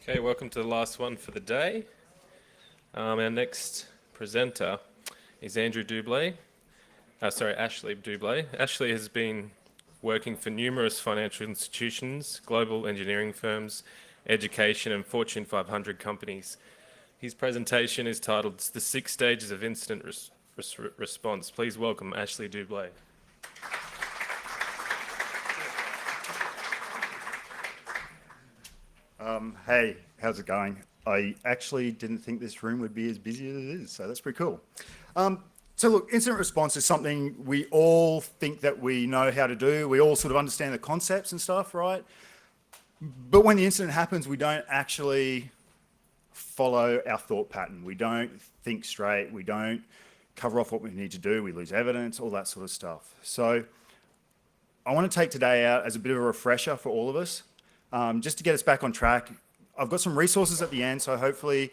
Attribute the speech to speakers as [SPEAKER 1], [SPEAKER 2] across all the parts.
[SPEAKER 1] Okay, welcome to the last one for the day. Our next presenter is Ashley Deuble. Ashley has been working for numerous financial institutions, global engineering firms, education, and Fortune 500 companies. His presentation is titled The 6 Stages of Incident Response. Please welcome Ashley Deuble.
[SPEAKER 2] Hey, how's it going? I actually didn't think this room would be as busy as it is, so that's pretty cool. So look, incident response is something we all think that we know how to do. We all sort of understand the concepts and stuff, right? But when the incident happens, we don't actually follow our thought pattern. We don't think straight. We don't cover off what we need to do. We lose evidence, all that sort of stuff. So I want to take today out as a bit of a refresher for all of us. Just to get us back on track. I've got some resources at the end, so hopefully,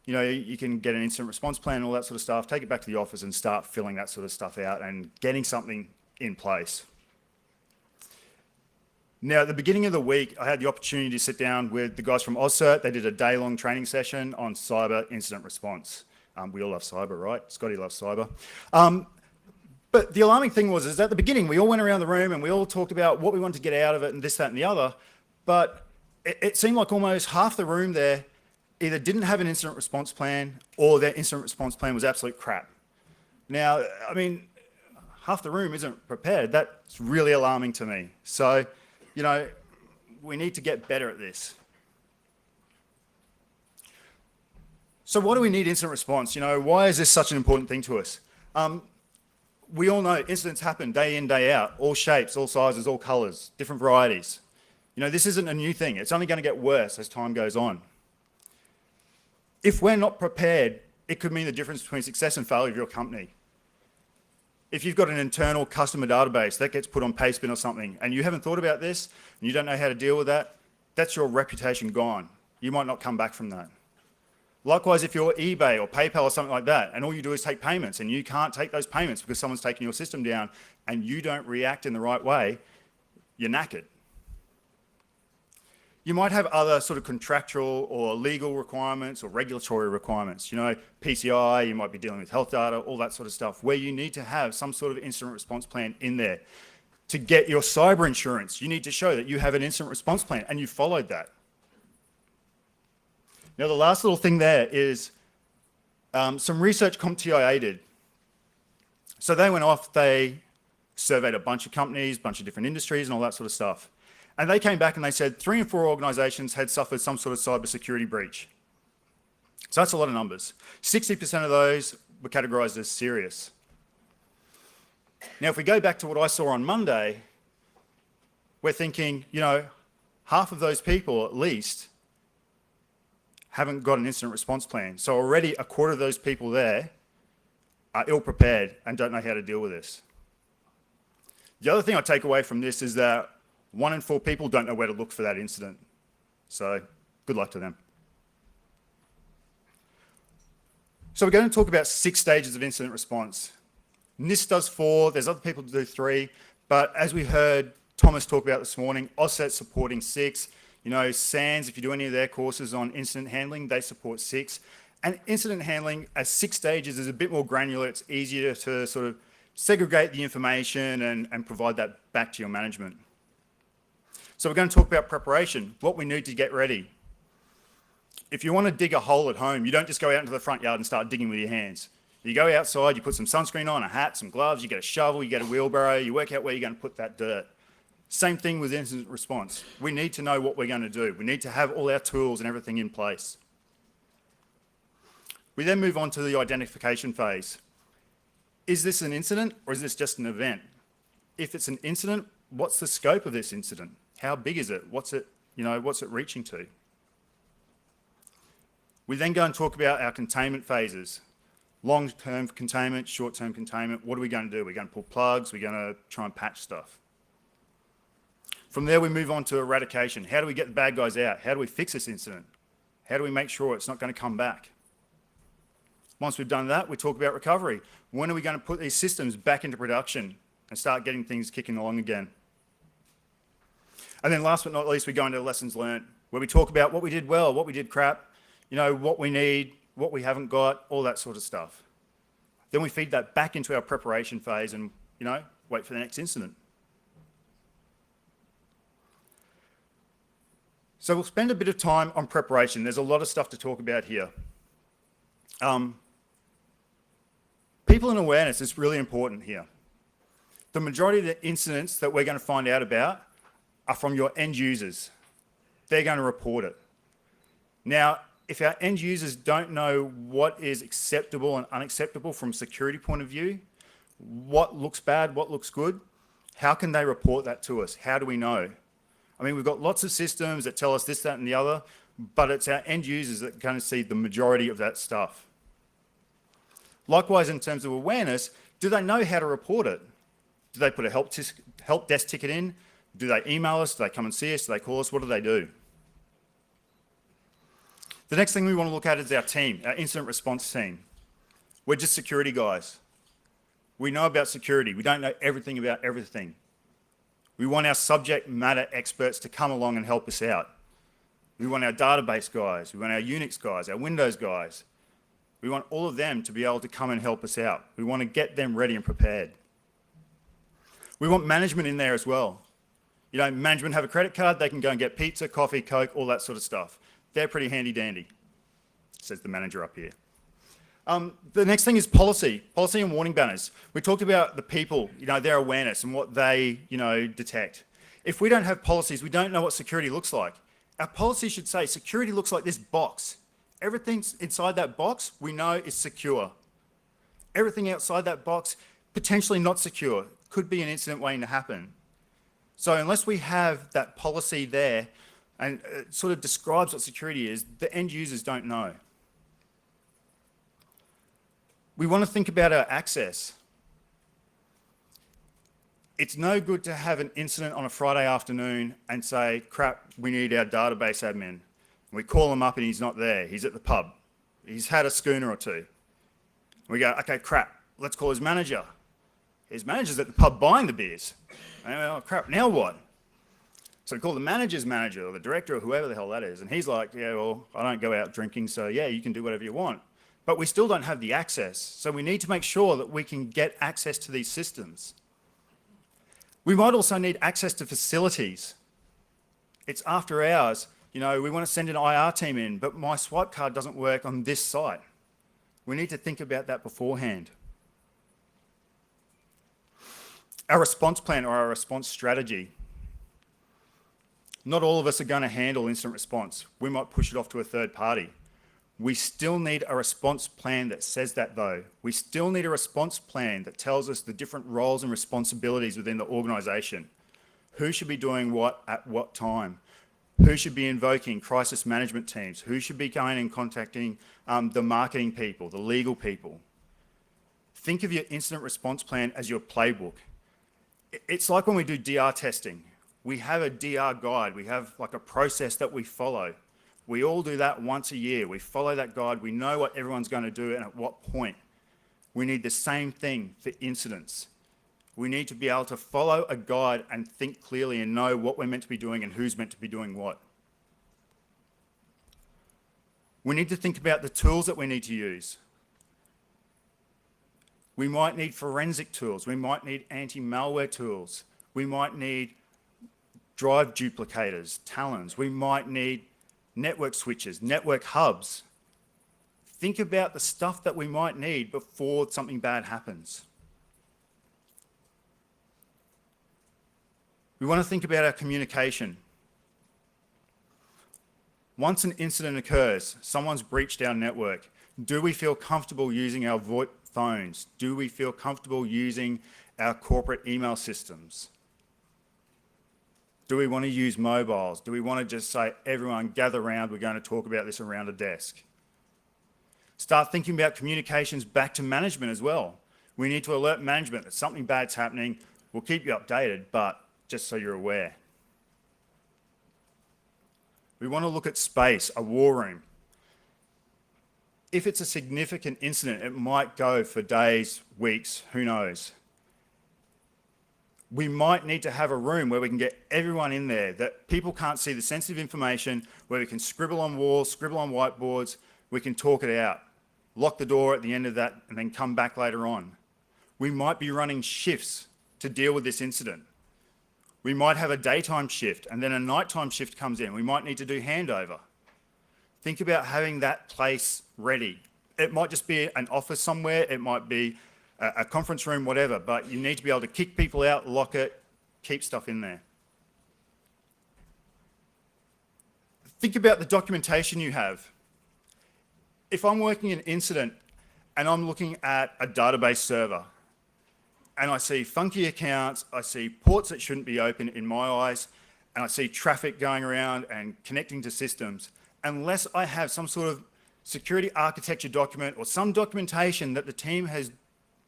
[SPEAKER 2] you can get an incident response plan and all that sort of stuff, take it back to the office and start filling that sort of stuff out and getting something in place. Now, at the beginning of the week, I had the opportunity to sit down with the guys from AusCERT. They did a day-long training session on cyber incident response. We all love cyber, right? Scotty loves cyber. But the alarming thing is at the beginning, we all went around the room and we all talked about what we wanted to get out of it and this, that, and the other. But it seemed like almost half the room there either didn't have an incident response plan or their incident response plan was absolute crap. Now, I mean, half the room isn't prepared. That's really alarming to me. So, we need to get better at this. So why do we need incident response? Why is this such an important thing to us? We all know incidents happen day in, day out, all shapes, all sizes, all colors, different varieties. This isn't a new thing. It's only going to get worse as time goes on. If we're not prepared, it could mean the difference between success and failure of your company. If you've got an internal customer database that gets put on Pastebin or something, and you haven't thought about this, and you don't know how to deal with that, that's your reputation gone. You might not come back from that. Likewise, if you're eBay or PayPal or something like that, and all you do is take payments, and you can't take those payments because someone's taken your system down, and you don't react in the right way, you're knackered. You might have other sort of contractual or legal requirements or regulatory requirements. PCI, you might be dealing with health data, all that sort of stuff, where you need to have some sort of incident response plan in there. To get your cyber insurance, you need to show that you have an incident response plan and you followed that. Now, the last little thing there is some research CompTIA did. So they went off, they surveyed a bunch of companies, a bunch of different industries and all that sort of stuff. And they came back and they said 3 in 4 organizations had suffered some sort of cybersecurity breach. So that's a lot of numbers. 60% of those were categorized as serious. Now, if we go back to what I saw on Monday, we're thinking, half of those people at least haven't got an incident response plan. So already a quarter of those people there are ill-prepared and don't know how to deal with this. The other thing I take away from this is that 1 in 4 people don't know where to look for that incident. So good luck to them. So we're going to talk about 6 stages of incident response. NIST does 4, there's other people who do 3, but as we heard Thomas talk about this morning, AusCERT's supporting 6. SANS, if you do any of their courses on incident handling, they support 6. And incident handling as 6 stages is a bit more granular. It's easier to sort of segregate the information and provide that back to your management. So we're going to talk about preparation, what we need to get ready. If you want to dig a hole at home, you don't just go out into the front yard and start digging with your hands. You go outside, you put some sunscreen on, a hat, some gloves, you get a shovel, you get a wheelbarrow, you work out where you're going to put that dirt. Same thing with incident response. We need to know what we're going to do. We need to have all our tools and everything in place. We then move on to the identification phase. Is this an incident or is this just an event? If it's an incident, what's the scope of this incident? How big is it? What's it reaching to? We then go and talk about our containment phases. Long-term containment, short-term containment. What are we going to do? We're going to pull plugs. We're going to try and patch stuff. From there, we move on to eradication. How do we get the bad guys out? How do we fix this incident? How do we make sure it's not going to come back? Once we've done that, we talk about recovery. When are we going to put these systems back into production and start getting things kicking along again? And then last but not least, we go into lessons learned. where we talk about what we did well, what we did crap, what we need, what we haven't got, all that sort of stuff. Then we feed that back into our preparation phase and, wait for the next incident. So we'll spend a bit of time on preparation. There's a lot of stuff to talk about here. People and awareness is really important here. The majority of the incidents that we're going to find out about are from your end users. They're going to report it. Now, if our end users don't know what is acceptable and unacceptable from a security point of view, what looks bad, what looks good, how can they report that to us? How do we know? I mean, we've got lots of systems that tell us this, that, and the other, but it's our end users that are going to see the majority of that stuff. Likewise, in terms of awareness, do they know how to report it? Do they put a help desk ticket in? Do they email us? Do they come and see us? Do they call us? What do they do? The next thing we want to look at is our team, our incident response team. We're just security guys. We know about security. We don't know everything about everything. We want our subject matter experts to come along and help us out. We want our database guys. We want our Unix guys, our Windows guys. We want all of them to be able to come and help us out. We want to get them ready and prepared. We want management in there as well. Management have a credit card, they can go and get pizza, coffee, Coke, all that sort of stuff. They're pretty handy dandy, says the manager up here. The next thing is policy and warning banners. We talked about the people, their awareness and what they, detect. If we don't have policies, we don't know what security looks like. Our policy should say security looks like this box. Everything inside that box we know is secure. Everything outside that box, potentially not secure. Could be an incident waiting to happen. So unless we have that policy there and it sort of describes what security is, the end users don't know. We want to think about our access. It's no good to have an incident on a Friday afternoon and say, crap, we need our database admin. We call him up and he's not there. He's at the pub. He's had a schooner or two. We go, okay, crap, let's call his manager. His manager's at the pub buying the beers. And oh, crap, now what? So we call the manager's manager or the director or whoever the hell that is. And he's like, yeah, well, I don't go out drinking, so yeah, you can do whatever you want. But we still don't have the access. So we need to make sure that we can get access to these systems. We might also need access to facilities. It's after hours. We want to send an IR team in, but my swipe card doesn't work on this site. We need to think about that beforehand. Our response plan or our response strategy. Not all of us are going to handle incident response. We might push it off to a third party. We still need a response plan that says that though. We still need a response plan that tells us the different roles and responsibilities within the organisation. Who should be doing what at what time? Who should be invoking crisis management teams? Who should be going and contacting the marketing people, the legal people? Think of your incident response plan as your playbook. It's like when we do DR testing. We have a DR guide. We have like a process that we follow. We all do that once a year. We follow that guide. We know what everyone's going to do and at what point. We need the same thing for incidents. We need to be able to follow a guide and think clearly and know what we're meant to be doing and who's meant to be doing what. We need to think about the tools that we need to use. We might need forensic tools. We might need anti-malware tools. We might need drive duplicators, talons. We might need network switches, network hubs. Think about the stuff that we might need before something bad happens. We want to think about our communication. Once an incident occurs, someone's breached our network, do we feel comfortable using our VoIP phones? Do we feel comfortable using our corporate email systems? Do we want to use mobiles? Do we want to just say, everyone gather around, we're going to talk about this around a desk? Start thinking about communications back to management as well. We need to alert management that something bad's happening. We'll keep you updated, but just so you're aware. We want to look at space, a war room. If it's a significant incident, it might go for days, weeks, who knows. We might need to have a room where we can get everyone in there, that people can't see the sensitive information, where we can scribble on walls, scribble on whiteboards, we can talk it out. Lock the door at the end of that and then come back later on. We might be running shifts to deal with this incident. We might have a daytime shift and then a nighttime shift comes in. We might need to do handover. Think about having that place ready. It might just be an office somewhere, it might be a conference room, whatever, but you need to be able to kick people out, lock it, keep stuff in there. Think about the documentation you have. If I'm working an incident and I'm looking at a database server and I see funky accounts, I see ports that shouldn't be open in my eyes, and I see traffic going around and connecting to systems, unless I have some sort of security architecture document or some documentation that the team has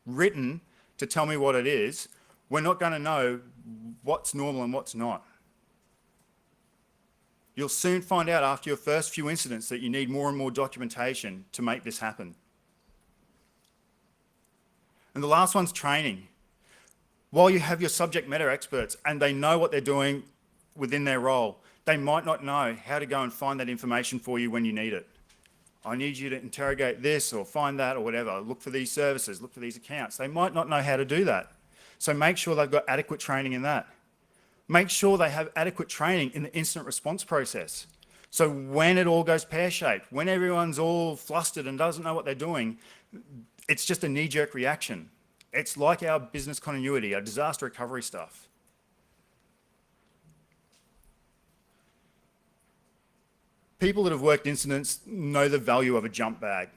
[SPEAKER 2] written to tell me what it is, we're not going to know what's normal and what's not. You'll soon find out after your first few incidents that you need more and more documentation to make this happen. And the last one's training. While you have your subject matter experts and they know what they're doing within their role, they might not know how to go and find that information for you when you need it. I need you to interrogate this or find that or whatever. Look for these services, look for these accounts. They might not know how to do that. So make sure they've got adequate training in that. Make sure they have adequate training in the incident response process. So when it all goes pear-shaped, when everyone's all flustered and doesn't know what they're doing, it's just a knee-jerk reaction. It's like our business continuity, our disaster recovery stuff. People that have worked incidents know the value of a jump bag.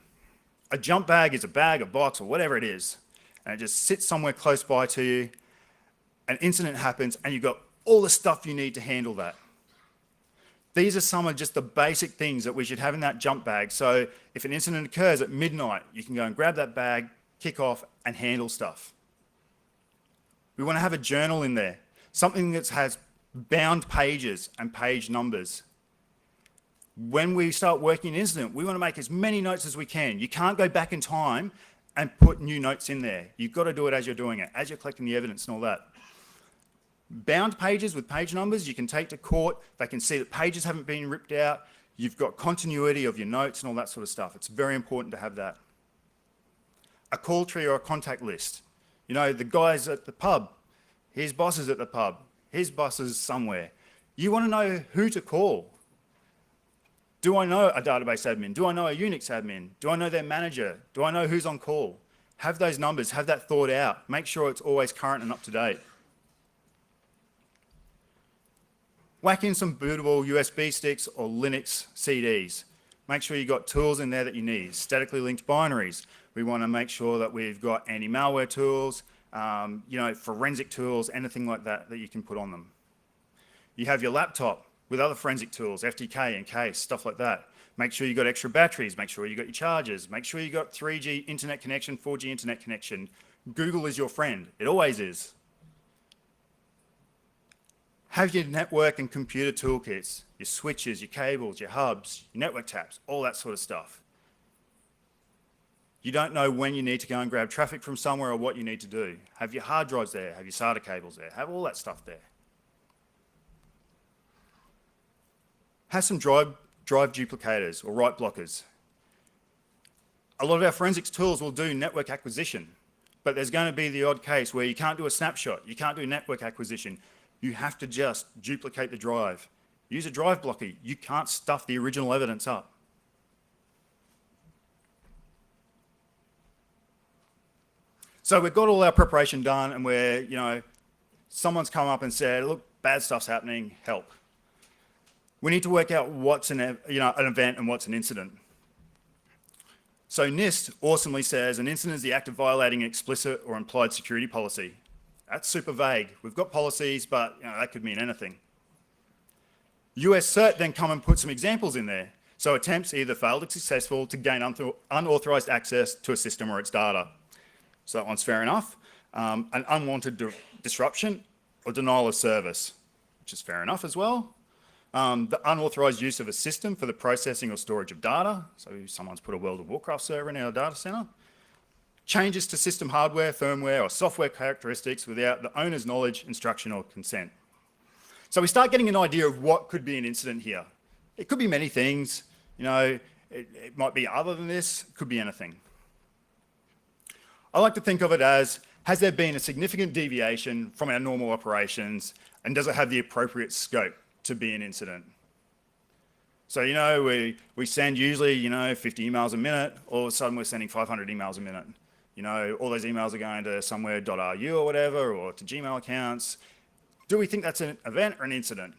[SPEAKER 2] A jump bag is a bag, a box, or whatever it is, and it just sits somewhere close by to you. An incident happens, and you've got all the stuff you need to handle that. These are some of just the basic things that we should have in that jump bag. So if an incident occurs at midnight, you can go and grab that bag, kick off, and handle stuff. We want to have a journal in there, something that has bound pages and page numbers. When we start working an incident, we want to make as many notes as we can. You can't go back in time and put new notes in there. You've got to do it as you're doing it, as you're collecting the evidence and all that. Bound pages with page numbers you can take to court. They can see that pages haven't been ripped out. You've got continuity of your notes and all that sort of stuff. It's very important to have that. A call tree or a contact list. You know, the guys at the pub, his boss is at the pub, his boss is somewhere. You want to know who to call. Do I know a database admin? Do I know a Unix admin? Do I know their manager? Do I know who's on call? Have those numbers, have that thought out. Make sure it's always current and up to date. Whack in some bootable USB sticks or Linux CDs. Make sure you've got tools in there that you need. Statically linked binaries. We want to make sure that we've got anti-malware tools, forensic tools, anything like that that you can put on them. You have your laptop with other forensic tools, FTK, Encase, stuff like that. Make sure you've got extra batteries. Make sure you've got your chargers. Make sure you've got 3G internet connection, 4G internet connection. Google is your friend. It always is. Have your network and computer toolkits, your switches, your cables, your hubs, your network taps, all that sort of stuff. You don't know when you need to go and grab traffic from somewhere or what you need to do. Have your hard drives there, have your SATA cables there, have all that stuff there. Have some drive duplicators or write blockers. A lot of our forensics tools will do network acquisition, but there's going to be the odd case where you can't do a snapshot, you can't do network acquisition. You have to just duplicate the drive. Use a drive blocker. You can't stuff the original evidence up. So we've got all our preparation done and we're, someone's come up and said, look, bad stuff's happening, help. We need to work out what's an event and what's an incident. So NIST awesomely says an incident is the act of violating an explicit or implied security policy. That's super vague. We've got policies, but that could mean anything. AusCERT then come and put some examples in there. So attempts either failed or successful to gain unauthorized access to a system or its data. So that one's fair enough. An unwanted disruption or denial of service, which is fair enough as well. The unauthorized use of a system for the processing or storage of data. So someone's put a World of Warcraft server in our data center. changes to system hardware, firmware, or software characteristics without the owner's knowledge, instruction, or consent. So we start getting an idea of what could be an incident here. It could be many things, it might be other than this, it could be anything. I like to think of it as, has there been a significant deviation from our normal operations, and does it have the appropriate scope to be an incident? So, we send usually, 50 emails a minute, all of a sudden we're sending 500 emails a minute. All those emails are going to somewhere.ru or whatever, or to Gmail accounts. Do we think that's an event or an incident?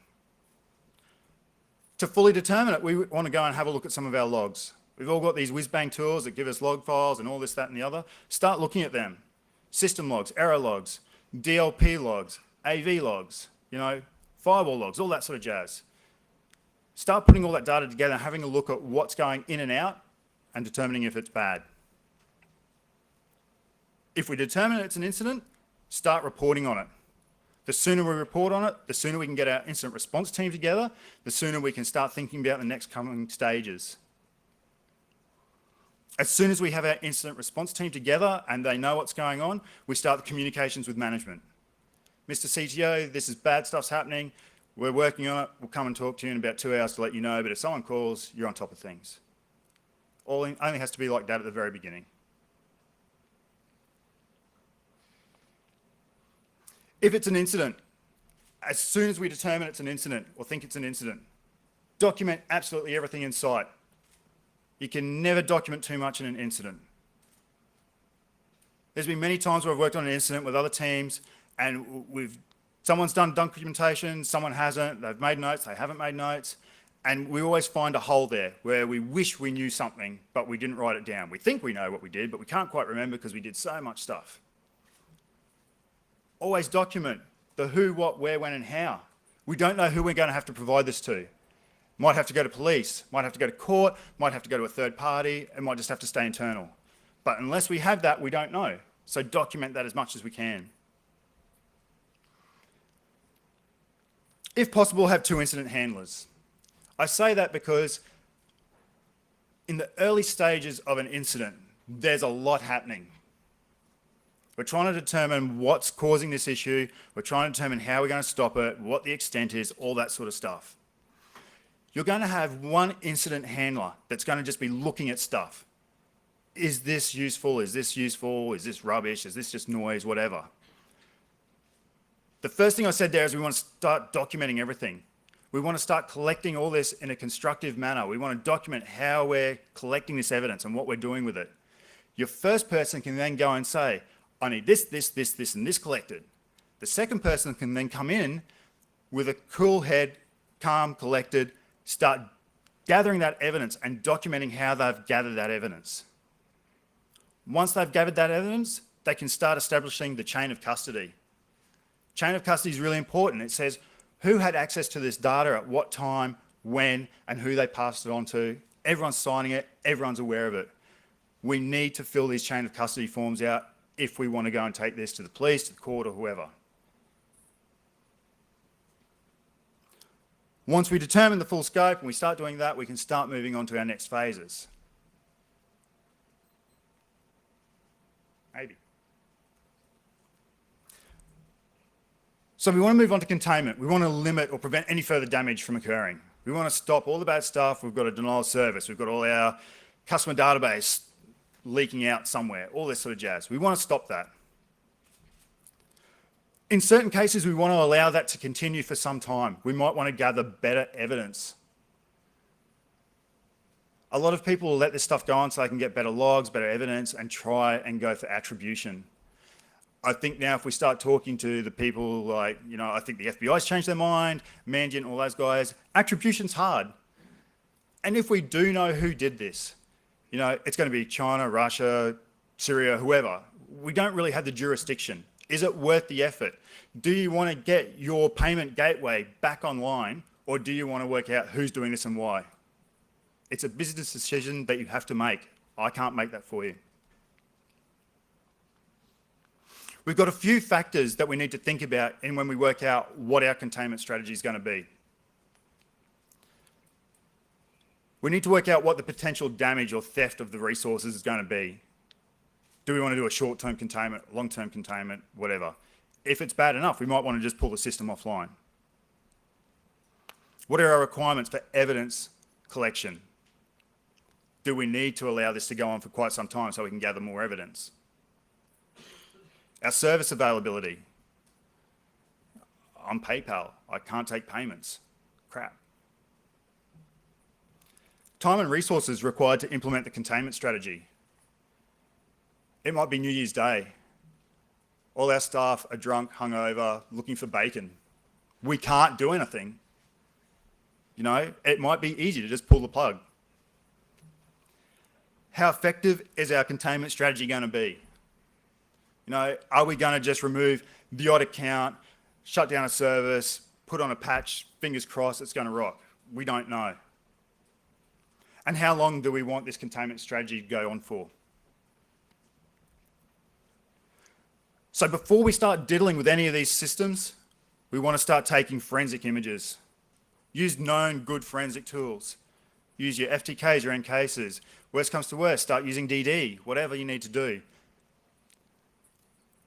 [SPEAKER 2] To fully determine it, we want to go and have a look at some of our logs. We've all got these whiz-bang tools that give us log files and all this, that, and the other. Start looking at them. System logs, error logs, DLP logs, AV logs, firewall logs, all that sort of jazz. Start putting all that data together and having a look at what's going in and out and determining if it's bad. If we determine it's an incident, start reporting on it. The sooner we report on it, the sooner we can get our incident response team together, the sooner we can start thinking about the next coming stages. As soon as we have our incident response team together and they know what's going on, we start the communications with management. Mr. CTO, this is bad stuff's happening. We're working on it. We'll come and talk to you in about 2 hours to let you know, but if someone calls, you're on top of things. Only has to be like that at the very beginning. If it's an incident, as soon as we determine it's an incident or think it's an incident, document absolutely everything in sight. You can never document too much in an incident. There's been many times where I've worked on an incident with other teams and someone's done documentation, someone hasn't, they've made notes, they haven't made notes, and we always find a hole there where we wish we knew something, but we didn't write it down. We think we know what we did, but we can't quite remember because we did so much stuff. Always document the who, what, where, when, and how. We don't know who we're going to have to provide this to. Might have to go to police, might have to go to court, might have to go to a third party, and might just have to stay internal. But unless we have that, we don't know. So document that as much as we can. If possible, have 2 incident handlers. I say that because in the early stages of an incident, there's a lot happening. We're trying to determine what's causing this issue. We're trying to determine how we're going to stop it, what the extent is, all that sort of stuff. You're going to have 1 incident handler that's going to just be looking at stuff. Is this useful? Is this useful? Is this rubbish? Is this just noise? Whatever. The first thing I said there is we want to start documenting everything. We want to start collecting all this in a constructive manner. We want to document how we're collecting this evidence and what we're doing with it. Your first person can then go and say, I need this, this, this, this, and this collected. The second person can then come in with a cool head, calm, collected, start gathering that evidence and documenting how they've gathered that evidence. Once they've gathered that evidence, they can start establishing the chain of custody. Chain of custody is really important. It says who had access to this data at what time, when, and who they passed it on to. Everyone's signing it, everyone's aware of it. We need to fill these chain of custody forms out if we want to go and take this to the police, to the court, or whoever. Once we determine the full scope and we start doing that, we can start moving on to our next phases. Maybe. So we want to move on to containment. We want to limit or prevent any further damage from occurring. We want to stop all the bad stuff. We've got a denial of service. We've got all our customer database leaking out somewhere, all this sort of jazz. We want to stop that. In certain cases, we want to allow that to continue for some time. We might want to gather better evidence. A lot of people will let this stuff go on so they can get better logs, better evidence, and try and go for attribution. I think now if we start talking to the people like, I think the FBI's changed their mind, Mandiant, all those guys, attribution's hard. And if we do know who did this, it's going to be China, Russia, Syria, whoever. We don't really have the jurisdiction. Is it worth the effort? Do you want to get your payment gateway back online, or do you want to work out who's doing this and why? It's a business decision that you have to make. I can't make that for you. We've got a few factors that we need to think about in when we work out what our containment strategy is going to be. We need to work out what the potential damage or theft of the resources is going to be. Do we want to do a short-term containment, long-term containment, whatever? If it's bad enough, we might want to just pull the system offline. What are our requirements for evidence collection? Do we need to allow this to go on for quite some time so we can gather more evidence? Our service availability. I'm PayPal, I can't take payments. Crap. Time and resources required to implement the containment strategy. It might be New Year's Day. All our staff are drunk, hungover, looking for bacon. We can't do anything. You know, it might be easy to just pull the plug. How effective is our containment strategy going to be? You know, are we going to just remove the odd account, shut down a service, put on a patch, fingers crossed it's going to rock? We don't know. And how long do we want this containment strategy to go on for? So before we start diddling with any of these systems, we want to start taking forensic images. Use known good forensic tools. Use your FTKs, your NCases. Worst comes to worst, start using DD, whatever you need to do.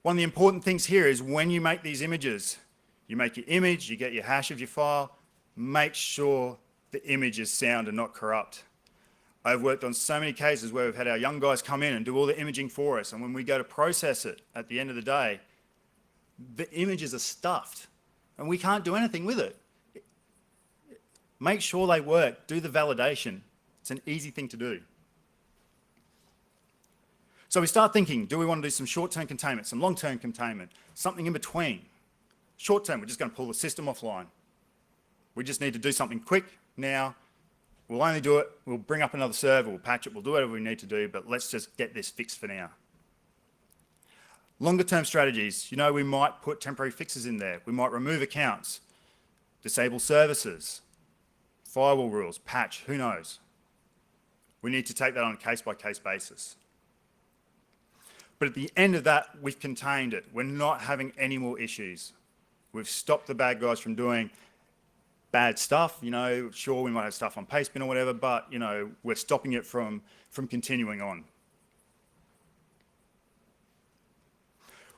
[SPEAKER 2] One of the important things here is when you make these images, you make your image, you get your hash of your file, make sure the image is sound and not corrupt. I've worked on so many cases where we've had our young guys come in and do all the imaging for us, and when we go to process it at the end of the day, the images are stuffed and we can't do anything with it. Make sure they work, do the validation. It's an easy thing to do. So we start thinking, do we want to do some short-term containment, some long-term containment, something in between? Short-term, we're just going to pull the system offline. We just need to do something quick now. We'll only do it, we'll bring up another server, we'll patch it, we'll do whatever we need to do, but let's just get this fixed for now. Longer-term strategies, you know, we might put temporary fixes in there. We might remove accounts, disable services, firewall rules, patch, who knows? We need to take that on a case-by-case basis. But at the end of that, we've contained it. We're not having any more issues. We've stopped the bad guys from doing bad stuff. You know, sure, we might have stuff on Pastebin or whatever, but, you know, we're stopping it from continuing on.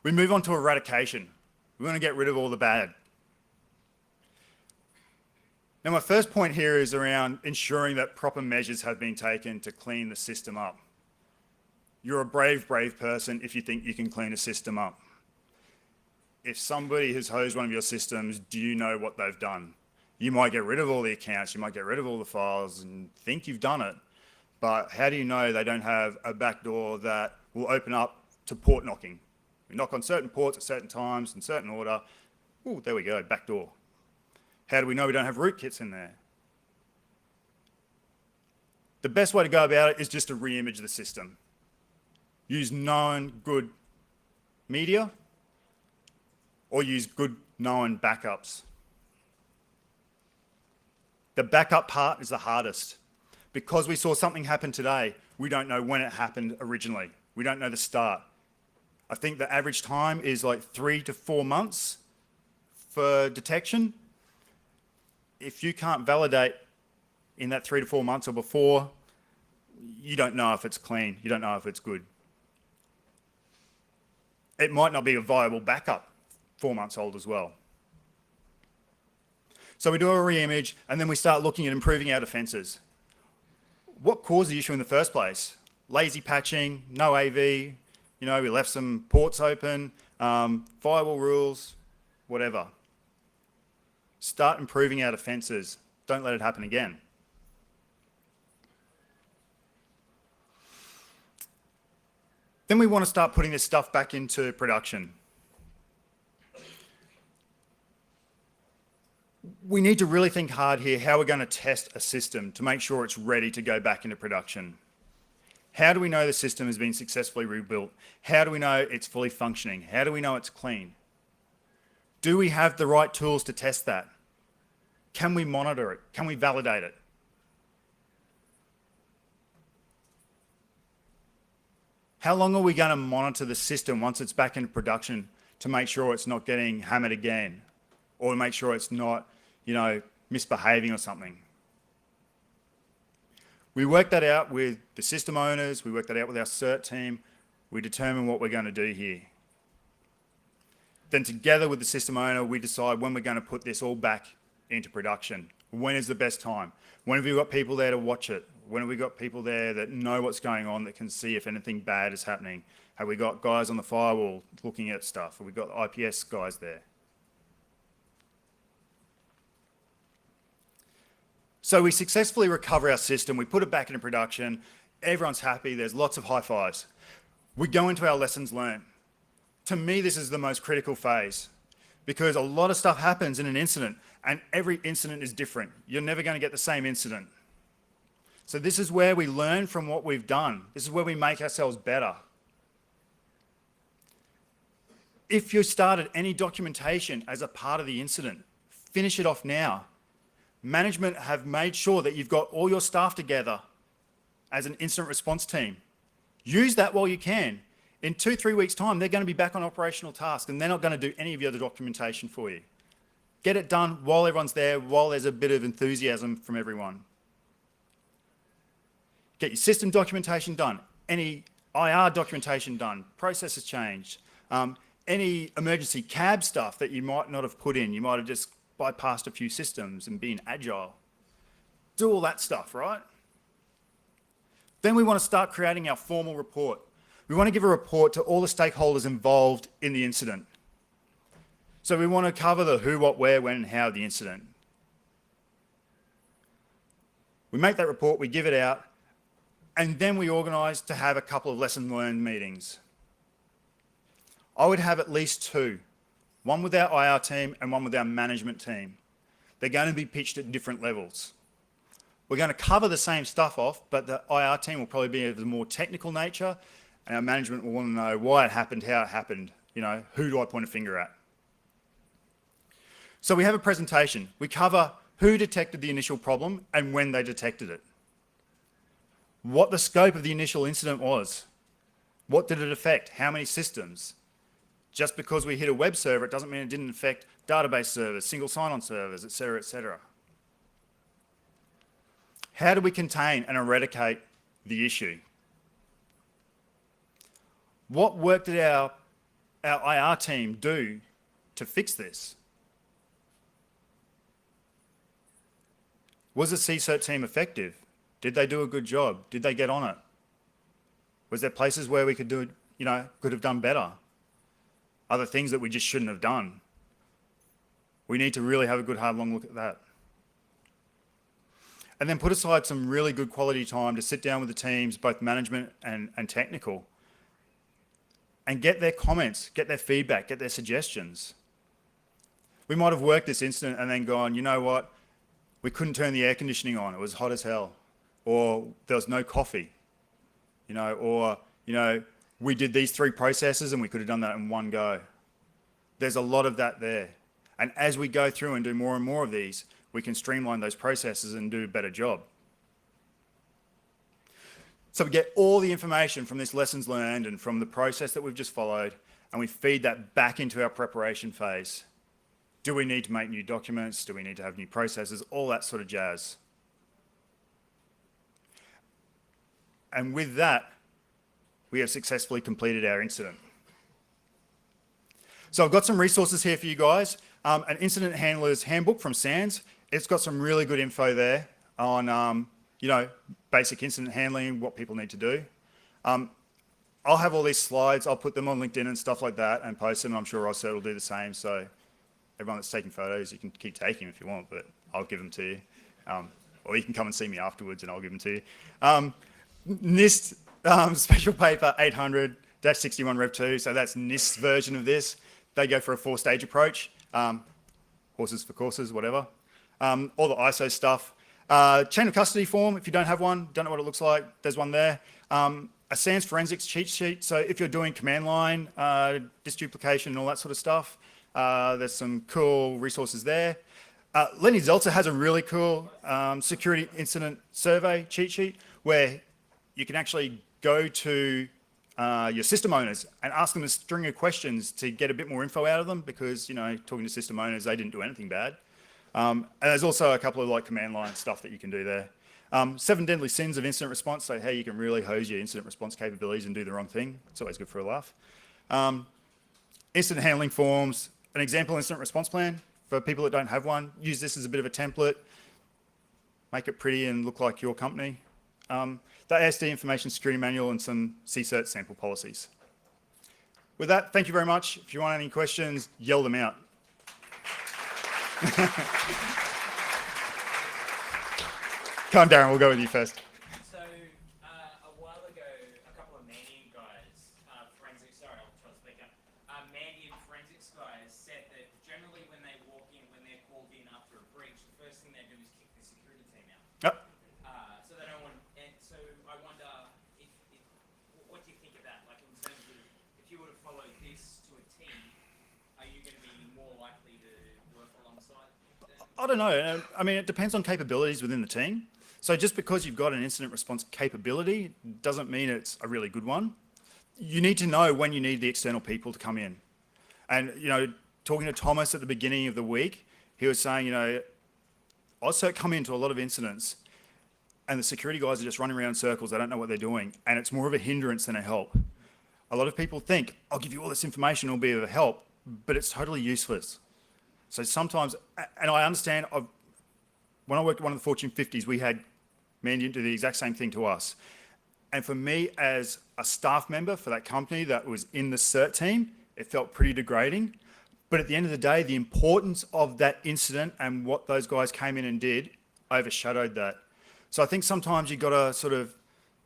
[SPEAKER 2] We move on to eradication. We want to get rid of all the bad. Now, my first point here is around ensuring that proper measures have been taken to clean the system up. You're a brave, brave person if you think you can clean a system up. If somebody has hosed one of your systems, do you know what they've done? You might get rid of all the accounts, you might get rid of all the files and think you've done it, but how do you know they don't have a backdoor that will open up to port knocking? We knock on certain ports at certain times in certain order. Oh, there we go, backdoor. How do we know we don't have rootkits in there? The best way to go about it is just to re-image the system. Use known good media or use good known backups. The backup part is the hardest. Because we saw something happen today, we don't know when it happened originally. We don't know the start. I think the average time is like 3 to 4 months for detection. If you can't validate in that 3 to 4 months or before, you don't know if it's clean. You don't know if it's good. It might not be a viable backup 4 months old as well. So we do a re-image and then we start looking at improving our defenses. What caused the issue in the first place? Lazy patching, no AV, you know, we left some ports open, firewall rules, whatever. Start improving our defenses. Don't let it happen again. Then we want to start putting this stuff back into production. We need to really think hard here how we're going to test a system to make sure it's ready to go back into production. How do we know the system has been successfully rebuilt? How do we know it's fully functioning? How do we know it's clean? Do we have the right tools to test that? Can we monitor it? Can we validate it? How long are we going to monitor the system once it's back into production to make sure it's not getting hammered again, or to make sure it's not, you know, misbehaving or something? We work that out with the system owners, we work that out with our CERT team, We determine what we're going to do here. Then together with the system owner, we decide when we're going to put this all back into production. When is the best time? When have we got people there to watch it? When have we got people there that know what's going on, that can see if anything bad is happening? Have we got guys on the firewall looking at stuff? Have we got IPS guys there? So we successfully recover our system, we put it back into production, everyone's happy, there's lots of high fives. We go into our lessons learned. To me, this is the most critical phase because a lot of stuff happens in an incident and every incident is different. You're never going to get the same incident. So this is where we learn from what we've done. This is where we make ourselves better. If you started any documentation as a part of the incident, finish it off now. Management have made sure that you've got all your staff together as an incident response team. Use that while you can. In 2-3 weeks' time, they're going to be back on operational task and they're not going to do any of your other documentation for you. Get it done while everyone's there, while there's a bit of enthusiasm from everyone. Get your system documentation done, any IR documentation done, processes changed, any emergency cab stuff that you might not have put in. You might have just bypassed a few systems and been agile. Do all that stuff, right? Then we want to start creating our formal report. We want to give a report to all the stakeholders involved in the incident. So we want to cover the who, what, where, when, and how of the incident. We make that report, we give it out, and then we organise to have a couple of lesson learned meetings. I would have at least 2, one with our IR team and one with our management team. They're going to be pitched at different levels. We're going to cover the same stuff off, but the IR team will probably be of a more technical nature, and our management will want to know why it happened, how it happened, who do I point a finger at? So we have a presentation. We cover who detected the initial problem and when they detected it. What the scope of the initial incident was. What did it affect? How many systems? Just because we hit a web server, it doesn't mean it didn't affect database servers, single sign-on servers, et cetera, et cetera. How do we contain and eradicate the issue? What work did our IR team do to fix this? Was the CSERT team effective? Did they do a good job? Did they get on it? Was there places where we could do it, could have done better? Other things that we just shouldn't have done? We need to really have a good hard long look at that. And then put aside some really good quality time to sit down with the teams, both management and technical, and get their comments, get their feedback, get their suggestions. We might have worked this incident and then gone, you know what, we couldn't turn the air conditioning on, it was hot as hell. Or there was no coffee, or we did these 3 processes and we could have done that in one go. There's a lot of that there. And as we go through and do more and more of these, we can streamline those processes and do a better job. So we get all the information from this lessons learned and from the process that we've just followed, and we feed that back into our preparation phase. Do we need to make new documents? Do we need to have new processes? All that sort of jazz. And with that, we have successfully completed our incident. So I've got some resources here for you guys. An incident handler's handbook from SANS. It's got some really good info there on, basic incident handling, what people need to do. I'll have all these slides. I'll put them on LinkedIn and stuff like that and post them. I'm sure AusCERT will do the same. So everyone that's taking photos, you can keep taking them if you want, but I'll give them to you. Or you can come and see me afterwards and I'll give them to you. NIST special paper 800-61 Rev 2. So that's NIST's version of this. They go for a 4-stage approach. Horses for courses, whatever. All the ISO stuff. Chain of custody form, if you don't have one, don't know what it looks like, there's one there. A SANS forensics cheat sheet, so if you're doing command line, disk duplication and all that sort of stuff, there's some cool resources there. Lenny Zeltzer has a really cool security incident survey cheat sheet where you can actually go to your system owners and ask them a string of questions to get a bit more info out of them because, talking to system owners, they didn't do anything bad. And there's also a couple of command line stuff that you can do there. Seven deadly sins of incident response. So how you can really hose your incident response capabilities and do the wrong thing. It's always good for a laugh. Incident handling forms. An example incident response plan for people that don't have one. Use this as a bit of a template. Make it pretty and look like your company. The ASD information security manual and some CSERT sample policies. With that, thank you very much. If you want any questions, yell them out. Come on, Darren, we'll go with you first.
[SPEAKER 3] So, a while ago, a couple of Mandiant guys, forensics, sorry, I'll try to speak up. Mandiant forensics guys said that generally when they walk in, when they're called in after a breach, the first thing they do is kick the security team out.
[SPEAKER 2] Yep.
[SPEAKER 3] So they don't want, and so I wonder if what do you think of that? Like in terms of, if you were to follow this to a team, are you going to be more likely to work alongside them?
[SPEAKER 2] I don't know. I mean, it depends on capabilities within the team. So just because you've got an incident response capability doesn't mean it's a really good one. You need to know when you need the external people to come in. And, you know, talking to Thomas at the beginning of the week, he was saying, you know, AusCERT come into a lot of incidents and the security guys are just running around in circles. They don't know what they're doing. And it's more of a hindrance than a help. A lot of people think, I'll give you all this information, it'll be of help, but it's totally useless. So sometimes, and I understand, when I worked at one of the Fortune 50s, we had Mandiant do the exact same thing to us. And for me, as a staff member for that company that was in the CERT team, it felt pretty degrading. But at the end of the day, the importance of that incident and what those guys came in and did overshadowed that. So I think sometimes you've got to sort of,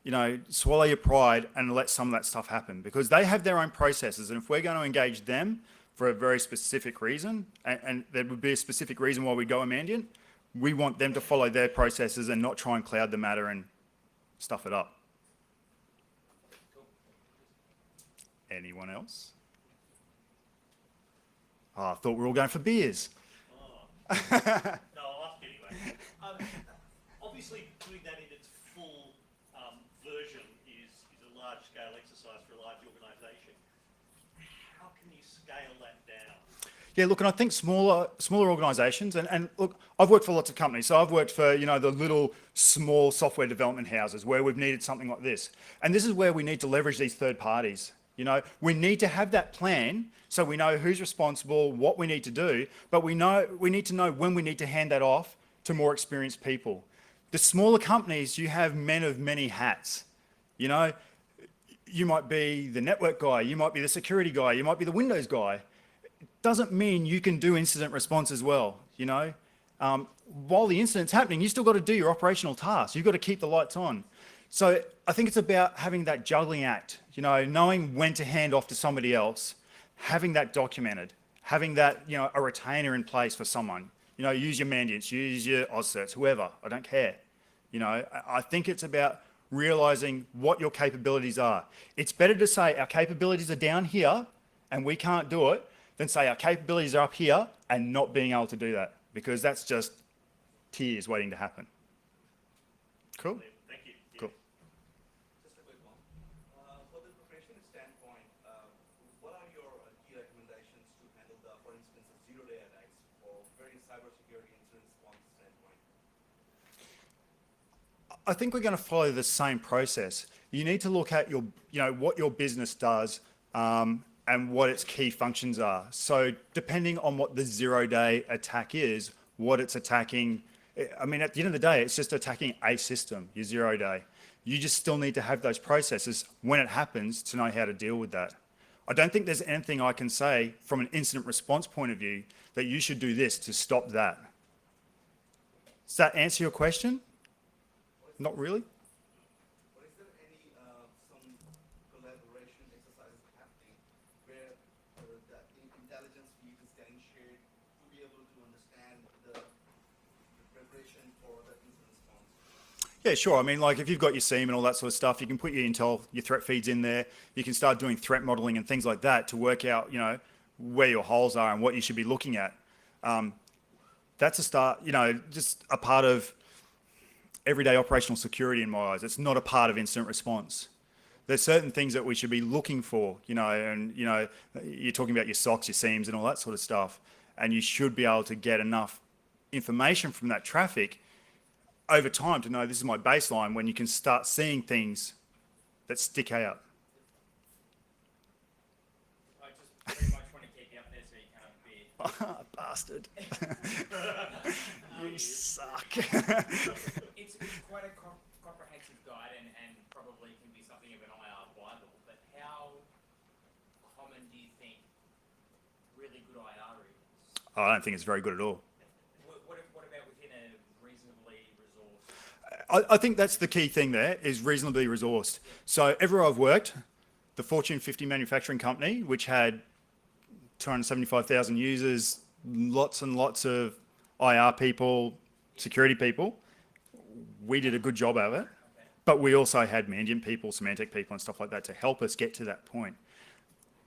[SPEAKER 2] you know, swallow your pride and let some of that stuff happen because they have their own processes. And if we're going to engage them for a very specific reason, and there would be a specific reason why we go a Mandiant, we want them to follow their processes and not try and cloud the matter and stuff it up. Anyone else? Oh, I thought we were all going for beers.
[SPEAKER 4] No, I'll ask anyway. Obviously, doing that in its full version is a large-scale exercise for a large organisation. How can you scale that down?
[SPEAKER 2] Yeah, look, and I think smaller organisations, and look, I've worked for lots of companies. So I've worked for, you know, the little small software development houses where we've needed something like this. And this is where we need to leverage these third parties. You know, we need to have that plan so we know who's responsible, what we need to do, but we need to know when we need to hand that off to more experienced people. The smaller companies, you have men of many hats. You know, you might be the network guy, you might be the security guy, you might be the Windows guy. Doesn't mean you can do incident response as well, you know. While the incident's happening, you still got to do your operational tasks. You've got to keep the lights on. So I think it's about having that juggling act, you know, knowing when to hand off to somebody else, having that documented, having that, you know, a retainer in place for someone. You know, use your Mandiants, use your AusCERTs, whoever, I don't care. You know, I think it's about realizing what your capabilities are. It's better to say our capabilities are down here and we can't do it than say our capabilities are up here and not being able to do that, because that's just tears waiting to happen. Cool.
[SPEAKER 4] Thank you.
[SPEAKER 2] Cool.
[SPEAKER 5] Just a quick one. For the preparation standpoint, what are your key recommendations to handle the, for instance, zero-day attacks or very cybersecurity incident response standpoint?
[SPEAKER 2] I think we're going to follow the same process. You need to look at your, you know, what your business does and what its key functions are. So depending on what the zero-day attack is, what it's attacking, I mean, at the end of the day, it's just attacking a system, your zero-day. You just still need to have those processes when it happens to know how to deal with that. I don't think there's anything I can say from an incident response point of view that you should do this to stop that. Does that answer your question? Not really.
[SPEAKER 5] Or is there any some collaboration exercises happening where the intelligence feed is getting shared to be able to understand the preparation for the incident response?
[SPEAKER 2] Yeah, sure. I mean, like if you've got your SIEM and all that sort of stuff, you can put your intel, your threat feeds in there. You can start doing threat modeling and things like that to work out, you know, where your holes are and what you should be looking at. That's a start, you know, just a part of everyday operational security in my eyes. It's not a part of incident response. There's certain things that we should be looking for, you know, and, you know, you're talking about your SOCs, your SIEMs and all that sort of stuff. And you should be able to get enough information from that traffic over time to know this is my baseline when you can start seeing things that stick out.
[SPEAKER 3] I just pretty much want to keep you up there so you can't be.
[SPEAKER 2] Bastard. You suck.
[SPEAKER 3] It's quite a comprehensive guide and probably can be something of an IR Bible, but how common do you think really good IR is?
[SPEAKER 2] I don't think it's very good at all.
[SPEAKER 3] What about within a reasonably resourced?
[SPEAKER 2] I think that's the key thing there, is reasonably resourced. So everywhere I've worked, the Fortune 50 manufacturing company, which had 275,000 users, lots and lots of IR people, security people, we did a good job of it. But we also had Mandiant people, Symantec people and stuff like that to help us get to that point.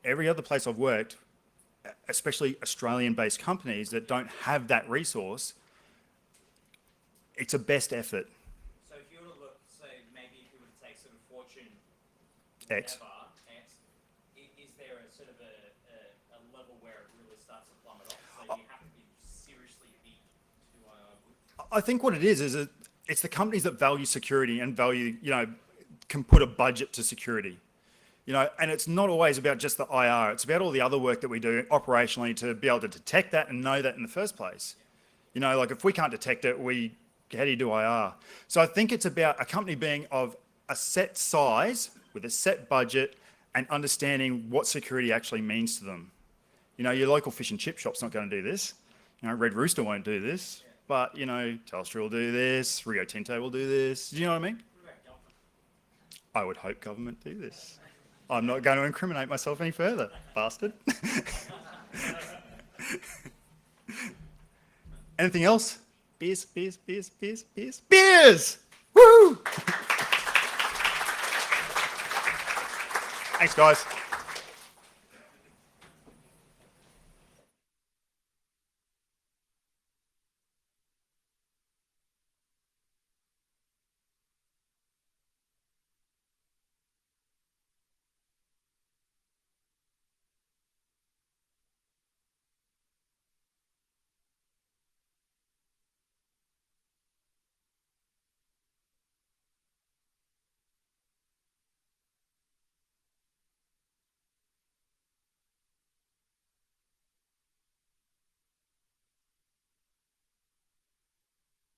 [SPEAKER 2] Every other place I've worked, especially Australian-based companies that don't have that resource, it's a best effort.
[SPEAKER 3] So if you were to look, so maybe if you were to take sort of Fortune
[SPEAKER 2] X.
[SPEAKER 3] whatever, X, is there a sort of a level where it really starts to plummet off? So you have to be seriously big to IR good?
[SPEAKER 2] I think what it is it's the companies that value security and value, can put a budget to security. And it's not always about just the IR. It's about all the other work that we do operationally to be able to detect that and know that in the first place. Like if we can't detect it, how do you do IR? So I think it's about a company being of a set size with a set budget and understanding what security actually means to them. Your local fish and chip shop's not going to do this. Red Rooster won't do this. But, Telstra will do this, Rio Tinto will do this. Do you know what I mean?
[SPEAKER 3] What about government?
[SPEAKER 2] I would hope government do this. I'm not going to incriminate myself any further, bastard. Anything else? Beers. Woo! Thanks, guys.